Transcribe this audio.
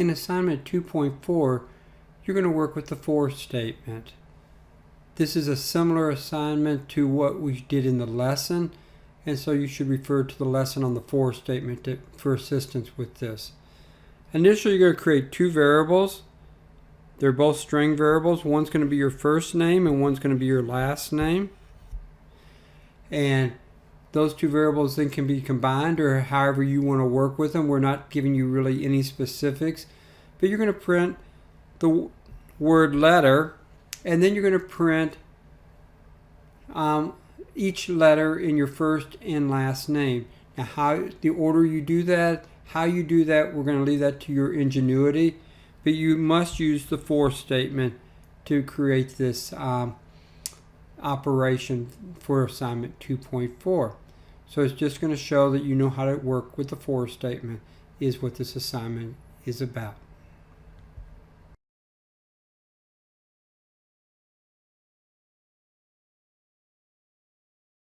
In assignment 2.4, you're going to work with the for statement. This is a similar assignment to what we did in the lesson, and so you should refer to the lesson on the for statement for assistance with this. Initially, you're going to create two variables. They're both string variables. One's going to be your first name and one's going to be your last name. And those two variables then can be combined or however you want to work with them. We're not giving you really any specifics, but you're going to print the word letter, and then you're going to print each letter in your first and last name. Now, how the order you do that, how you do that, we're going to leave that to your ingenuity, but you must use the for statement to create this operation for assignment 2.4. So it's just going to show that you know how to work with the for statement is what this assignment is about.